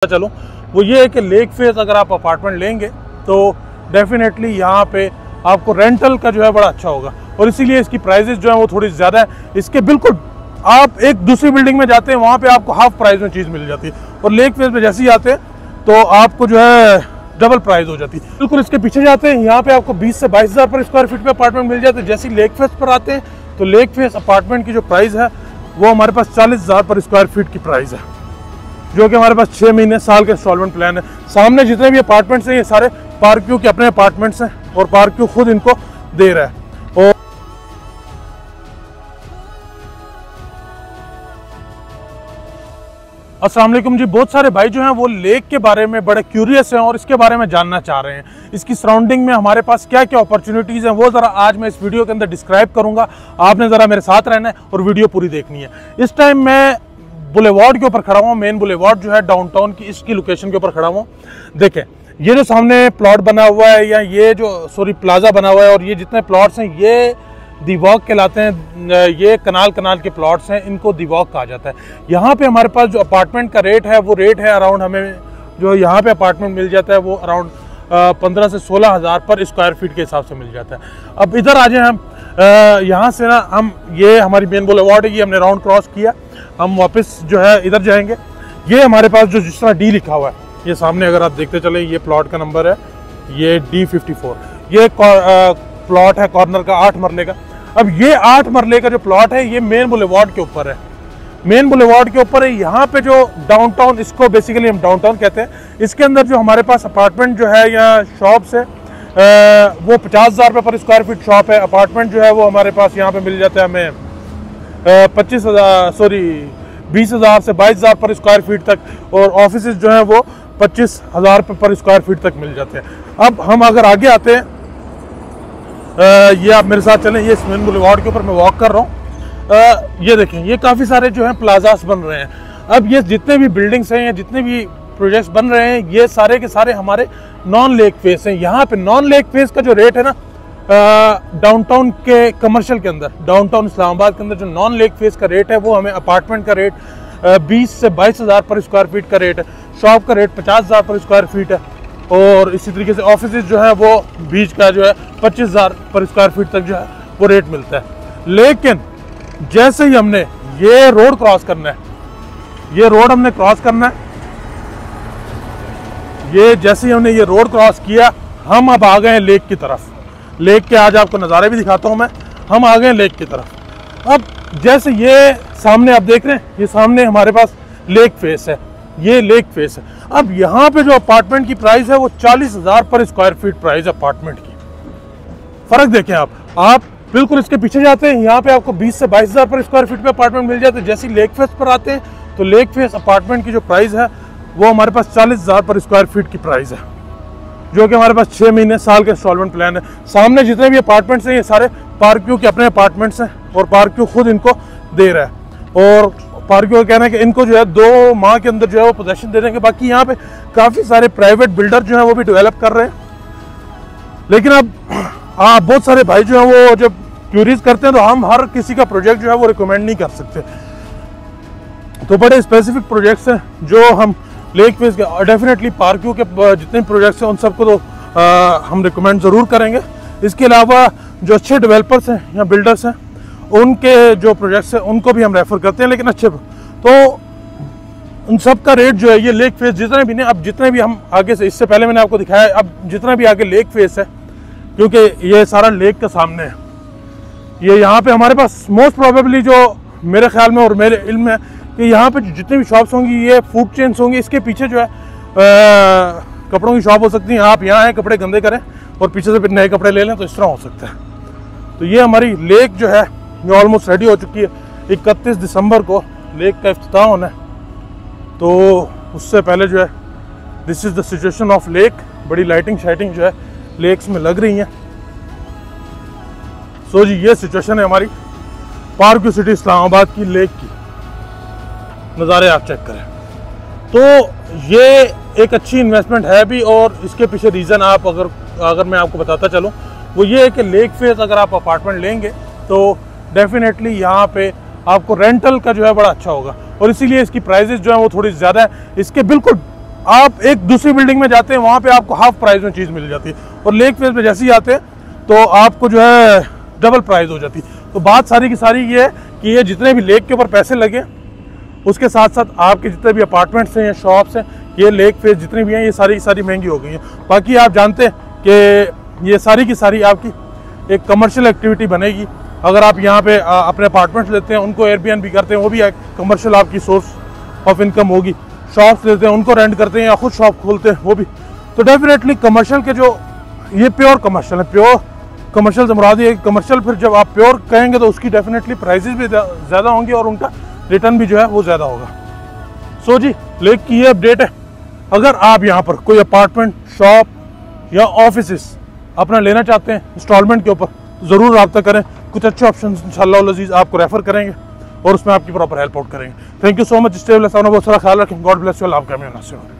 चलो वो ये है कि लेक फेस अगर आप अपार्टमेंट लेंगे तो डेफिनेटली यहाँ पे आपको रेंटल का जो है बड़ा अच्छा होगा और इसीलिए इसकी प्राइसेस जो है वो थोड़ी ज़्यादा है। इसके बिल्कुल आप एक दूसरी बिल्डिंग में जाते हैं वहाँ पे आपको हाफ प्राइस में चीज़ मिल जाती है और लेक फेस में जैसे ही आते हैं तो आपको जो है डबल प्राइस हो जाती है। बिल्कुल इसके पीछे जाते हैं यहाँ पे आपको 20 से 22 हज़ार पर स्क्वायर फीट में अपार्टमेंट मिल जाते हैं। जैसे ही लेक फेस पर आते हैं तो लेक फेस अपार्टमेंट की जो प्राइस है वो हमारे पास 40,000 पर स्क्वायर फीट की प्राइस है, जो कि हमारे पास 6 महीने साल का इंस्टॉलमेंट प्लान है। सामने जितने भी अपार्टमेंट्स हैं ये सारे पार्क व्यू के अपने अपार्टमेंट्स हैं और पार्क व्यू खुद इनको दे रहा है। और अस्सलाम वालेकुम जी, बहुत सारे भाई जो हैं वो लेक के बारे में बड़े क्यूरियस हैं और इसके बारे में जानना चाह रहे हैं। इसकी सराउंडिंग में हमारे पास क्या क्या अपॉर्चुनिटीज़ हैं वो ज़रा आज मैं इस वीडियो के अंदर डिस्क्राइब करूंगा। आपने ज़रा मेरे साथ रहना है और वीडियो पूरी देखनी है। इस टाइम मैं बुलेवार्ड के ऊपर खड़ा हुआ, मेन बुलेवार्ड जो है डाउनटाउन की इसकी लोकेशन के ऊपर खड़ा हुआ। देखें ये जो सामने प्लॉट बना हुआ है या ये जो प्लाजा बना हुआ है और ये जितने प्लॉट्स हैं ये दी वॉक कहलाते हैं। ये कनाल के प्लॉट्स हैं, इनको दी वॉक कहा जाता है। यहाँ पे हमारे पास जो अपार्टमेंट का रेट है वो रेट है अराउंड, हमें जो यहाँ पे अपार्टमेंट मिल जाता है वो अराउंड 15 से 16 हज़ार पर स्क्वायर फीट के हिसाब से मिल जाता है। अब इधर आ जाए हम, यहाँ से ना हम ये हमारी मेन बुलेवार्ड है, ये हमने राउंड क्रॉस किया, हम वापस जो है इधर जाएंगे। ये हमारे पास जो जिस तरह डी लिखा हुआ है ये सामने अगर आप देखते चले ये प्लॉट का नंबर है, ये D54। ये प्लॉट है कॉर्नर का 8 मरले का। अब ये 8 मरले का जो प्लॉट है ये मेन बुलेवार्ड के ऊपर है, मेन बुलेवार्ड के ऊपर है। यहाँ पे जो डाउनटाउन, इसको बेसिकली हम डाउनटाउन कहते हैं, इसके अंदर जो हमारे पास अपार्टमेंट जो है या शॉप्स है वो 50,000 रुपये पर स्क्वायर फीट शॉप है। अपार्टमेंट जो है वो हमारे पास यहाँ पे मिल जाता है हमें 20,000 से 22,000 पर स्क्वायर फीट तक, और ऑफिस जो है वो 25,000 पर स्क्वायर फीट तक मिल जाते हैं। अब हम अगर आगे आते हैं, ये आप मेरे साथ चलें, ये मेन बुलेवार्ड के ऊपर मैं वॉक कर रहा हूँ। ये देखें ये काफ़ी सारे जो हैं प्लाजास बन रहे हैं। अब ये जितने भी बिल्डिंग्स हैं या जितने भी प्रोजेक्ट्स बन रहे हैं ये सारे के सारे हमारे नॉन लेक फेस हैं। यहाँ पे नॉन लेक फेस का जो रेट है ना डाउनटाउन के कमर्शियल के अंदर, डाउनटाउन इस्लामाबाद के अंदर जो नॉन लेक फेस का रेट है वो हमें अपार्टमेंट का रेट 20 से 22 हज़ार पर स्क्वायर फीट का रेट है, शॉप का रेट 50,000 पर स्क्वायर फीट है, और इसी तरीके से ऑफिस जो है वो बीच का जो है 25,000 पर स्क्वायर फीट तक जो है वो रेट मिलता है। लेकिन जैसे ही हमने ये रोड क्रॉस करना है, ये रोड हमने क्रॉस करना है, ये जैसे ही हमने ये रोड क्रॉस किया हम अब आ गए हैं लेक की तरफ। लेक के आज आपको नज़ारे भी दिखाता हूँ मैं, हम आ गए लेक की तरफ। अब जैसे ये सामने आप देख रहे हैं, ये सामने हमारे पास लेक फेस है, ये लेक फेस है। अब यहाँ पे जो अपार्टमेंट की प्राइस है वो 40,000 पर स्क्वायर फीट प्राइस अपार्टमेंट की। फर्क देखें आप बिल्कुल इसके पीछे जाते हैं, यहाँ पे आपको 20 से 22 हज़ार पर स्क्वायर फीट में अपार्टमेंट मिल जाते हैं। जैसे ही लेक फेस पर आते हैं तो लेक फेस अपार्टमेंट की जो प्राइस है वो हमारे पास 40,000 पर स्क्वायर फीट की प्राइस है, जो कि हमारे पास 6 महीने साल का इंस्टॉलमेंट प्लान है। सामने जितने भी अपार्टमेंट्स हैं ये सारे पार्क व्यू के अपने अपार्टमेंट्स हैं और पार्क व्यू खुद इनको दे रहा है, और पार्क व्यू का कहना है कि इनको जो है 2 माह के अंदर जो है वो पोजेशन दे देंगे। बाकी यहाँ पे काफ़ी सारे प्राइवेट बिल्डर जो हैं वो भी डेवलप कर रहे हैं। लेकिन अब बहुत सारे भाई जो हैं वो जब क्यूरीज करते हैं तो हम हर किसी का प्रोजेक्ट जो है वो रिकमेंड नहीं कर सकते, तो बड़े स्पेसिफिक प्रोजेक्ट्स हैं जो हम लेक फेस के, डेफिनेटली पार्क व्यू के जितने प्रोजेक्ट्स हैं उन सबको तो हम रिकमेंड ज़रूर करेंगे। इसके अलावा जो अच्छे डेवलपर्स हैं या बिल्डर्स हैं उनके जो प्रोजेक्ट्स हैं उनको भी हम रेफ़र करते हैं, लेकिन अच्छे तो उन सब का रेट जो है ये लेक फेस जितने भी नहीं, अब जितने भी हम आगे से, इससे पहले मैंने आपको दिखाया, अब जितना भी आगे लेक फेस है क्योंकि ये सारा लेक के सामने है, ये यहाँ पे हमारे पास मोस्ट प्रोबेबली जो मेरे ख्याल में और मेरे इल्म में कि यहाँ पे जितनी भी शॉप्स होंगी ये फूड चेन्स होंगी। इसके पीछे जो है कपड़ों की शॉप हो सकती है, आप यहाँ हैं कपड़े गंदे करें और पीछे से फिर नए कपड़े ले लें, तो इस तरह हो सकता है। तो ये हमारी लेक जो है ये ऑलमोस्ट रेडी हो चुकी है। 31 दिसंबर को लेक का इफ्तिताह होना है, तो उससे पहले जो है this is the situation of lake. बड़ी लाइटिंग शाइटिंग जो है लेक्स में लग रही हैं। सो जी ये सिचुएशन है हमारी पार्क व्यू सिटी इस्लामाबाद की लेक की। नज़ारे आप चेक करें तो ये एक अच्छी इन्वेस्टमेंट है भी, और इसके पीछे रीज़न आप अगर मैं आपको बताता चलूँ वो ये है कि लेक फेस अगर आप अपार्टमेंट लेंगे तो डेफिनेटली यहाँ पे आपको रेंटल का जो है बड़ा अच्छा होगा और इसीलिए इसकी प्राइसेस जो है वो थोड़ी ज़्यादा है। इसके बिल्कुल आप एक दूसरी बिल्डिंग में जाते हैं, वहाँ पे आपको हाफ प्राइस में चीज़ मिल जाती है, और लेक फेस पे जैसे ही आते हैं तो आपको जो है डबल प्राइस हो जाती है। तो बात सारी की सारी ये है कि ये जितने भी लेक के ऊपर पैसे लगे, उसके साथ साथ आपके जितने भी अपार्टमेंट्स हैं या शॉप्स हैं, ये लेक फेस जितनी भी हैं, ये सारी की सारी महंगी हो गई हैं। बाकी आप जानते हैं कि ये सारी की सारी आपकी एक कमर्शियल एक्टिविटी बनेगी। अगर आप यहाँ पे अपने अपार्टमेंट्स लेते हैं, उनको एयरबीएनबी करते हैं, वो भी एक कमर्शियल आपकी सोर्स ऑफ इनकम होगी। शॉप्स लेते हैं, उनको रेंट करते हैं या खुद शॉप खोलते हैं, वो भी। तो डेफिनेटली कमर्शियल के जो ये प्योर कमर्शियल है, प्योर कमर्शियल से मुराद ये कमर्शियल, फिर जब आप प्योर कहेंगे तो उसकी डेफिनेटली प्राइसेस भी ज़्यादा होंगी और उनका रिटर्न भी जो है वो ज़्यादा होगा। सो जी, लेक की ये अपडेट है। अगर आप यहाँ पर कोई अपार्टमेंट, शॉप या ऑफिस अपना लेना चाहते हैं इंस्टॉलमेंट के ऊपर, ज़रूर रब्ता करें। कुछ अच्छे ऑप्शन इंशाअल्लाह अज़ीज़ आपको रेफ़र करेंगे और उसमें आपकी प्रॉपर हेल्प आउट करेंगे। Thank you so much. Stay बहुत सारा ख्याल रखें। God bless you. आपका मैं नासिर।